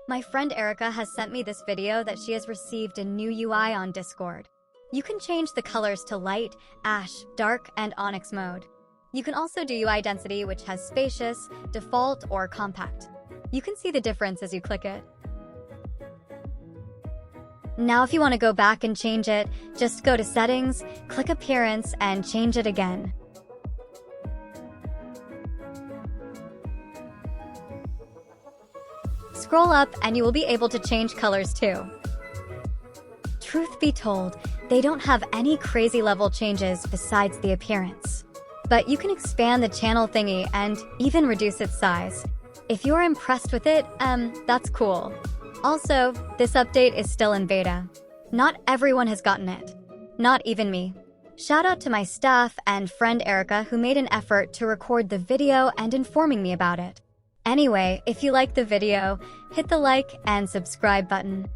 My friend Erica has sent me this video that she has received a new UI on Discord. You can change the colors to light, ash, dark, and onyx mode. You can also do UI density, which has spacious, default, or compact. You can see the difference as you click it. Now if you want to go back and change it, just go to Settings, click Appearance, and change it again. Scroll up and you will be able to change colors too. Truth be told, they don't have any crazy level changes besides the appearance. But you can expand the channel thingy and even reduce its size. If you're impressed with it, that's cool. Also, this update is still in beta. Not everyone has gotten it. Not even me. Shout out to my staff and friend Erica who made an effort to record the video and informing me about it. Anyway, if you liked the video, hit the like and subscribe button.